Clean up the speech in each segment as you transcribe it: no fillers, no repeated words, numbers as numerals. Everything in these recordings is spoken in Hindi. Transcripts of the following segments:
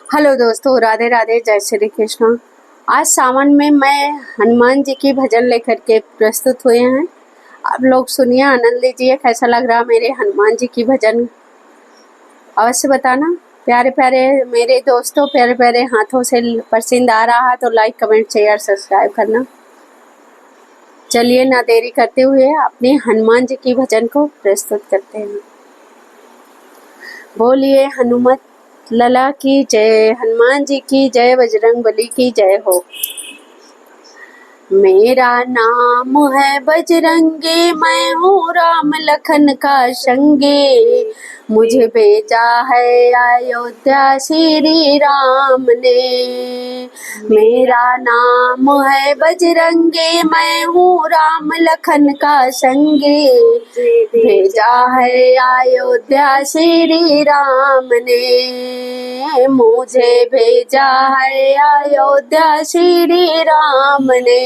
हेलो दोस्तों, राधे राधे, जय श्री कृष्ण। आज सावन में मैं हनुमान जी की भजन लेकर के प्रस्तुत हुए हैं। आप लोग सुनिए, आनंद लीजिए। कैसा लग रहा मेरे हनुमान जी की भजन अवश्य बताना। प्यारे प्यारे मेरे दोस्तों, प्यारे प्यारे हाथों से पसंद आ रहा है तो लाइक कमेंट शेयर सब्सक्राइब करना। चलिए ना देरी करते हुए अपने हनुमान जी की भजन को प्रस्तुत करते हैं। बोलिए हनुमत लला की जय, हनुमान जी की जय, बजरंग बली की जय हो। मेरा नाम है बजरंगी, मैं हूँ राम लखन का संगी। मुझे भेजा है अयोध्या श्री राम ने। मेरा नाम है बजरंगी, मैं हूँ राम लखन का संगी। भेजा है अयोध्या श्री राम ने। मुझे भेजा है अयोध्या श्री राम ने।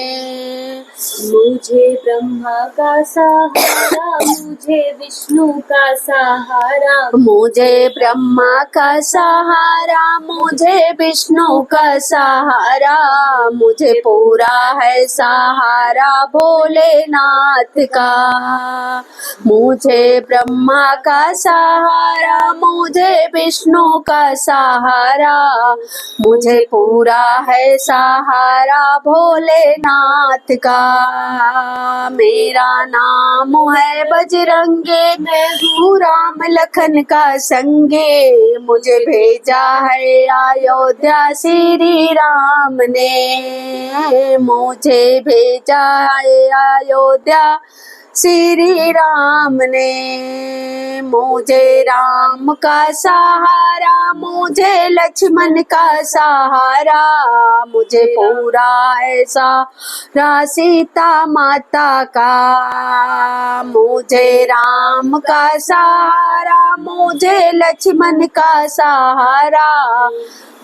मुझे ब्रह्मा का सहारा, मुझे विष्णु का सहारा। मुझे ब्रह्मा का सहारा, मुझे विष्णु का सहारा। मुझे पूरा है सहारा भोलेनाथ का। मुझे ब्रह्मा का सहारा, मुझे विष्णु का सहारा। मुझे पूरा है सहारा भोलेनाथ का। मेरा नाम है बजरंगी, मैं हूँ राम लखन का संगी। मुझे भेजा है अयोध्या श्री राम ने। मुझे भेजा है अयोध्या श्री राम ने। मुझे राम का सहारा, मुझे लक्ष्मण का सहारा। मुझे पूरा ऐसा सीता माता का। मुझे राम का सहारा, मुझे लक्ष्मण का सहारा।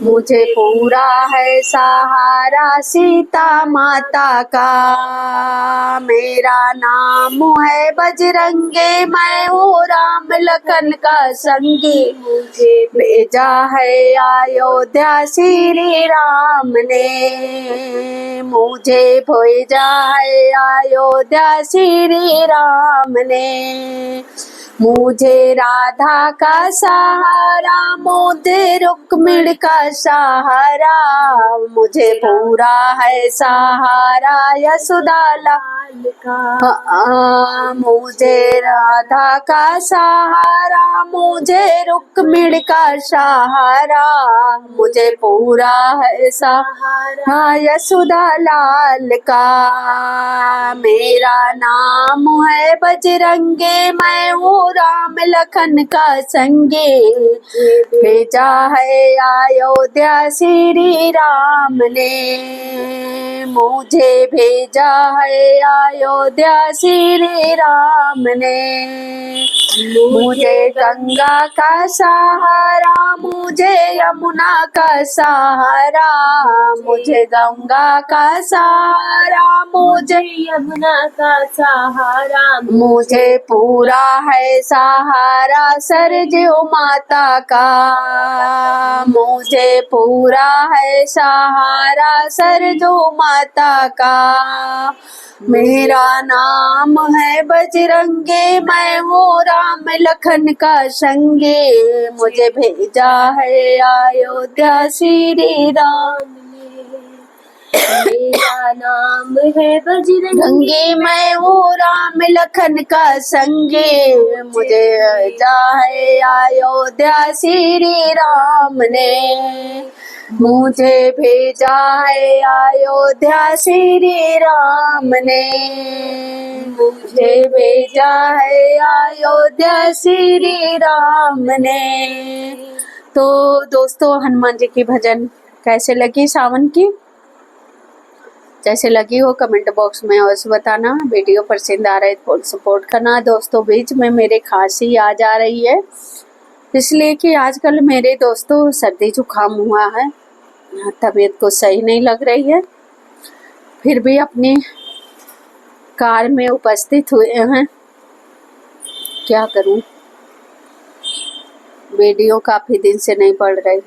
मुझे पूरा है सहारा सीता माता का। मेरा नाम है बजरंगी, मैं हूँ राम लखन का संगी। मुझे भेजा है अयोध्या श्री राम ने। मुझे भेजा है अयोध्या श्री राम ने। मुझे राधा का सहारा, मुझे रुक्मिणी का सहारा। मुझे पूरा है सहारा यशोदा लाल का। मुझे राधा का सहारा, मुझे रुक्मिणी का सहारा। मुझे पूरा है सहारा यशोदा लाल का। मेरा नाम है बजरंगी, मैं हूँ राम लखन का संगी। भेजा है अयोध्या श्री राम ने। मुझे भेजा है अयोध्या श्री राम ने। मुझे गंगा का सहारा, मुझे यमुना का सहारा। मुझे गंगा का सहारा, मुझे यमुना का सहारा। मुझे पूरा है सहारा सरजू माता का। मुझे पूरा है सहारा सरजू माता का। मेरा नाम है बजरंगी, मैं हूँ राम लखन का संगी। मुझे भेजा है अयोध्या श्री राम ने। मेरा नाम है बजरंगी, मैं हूँ राम लखन का संगी। मुझे भेजा है अयोध्या श्री राम ने। मुझे भेजा है अयोध्या श्री राम ने। मुझे भेजा है अयोध्या श्री राम ने। तो दोस्तों, हनुमान जी की भजन कैसे लगी सावन की? जैसे लगी हो कमेंट बॉक्स में अवश्य बताना। वीडियो पसंद आ रहा है तो सपोर्ट करना। दोस्तों, बीच में मेरे खांसी आ जा रही है, इसलिए कि आजकल मेरे दोस्तों सर्दी जुकाम हुआ है, तबीयत को सही नहीं लग रही है। फिर भी अपनी कार में उपस्थित हुए हैं। क्या करूं, वीडियो काफ़ी दिन से नहीं पड़ रही।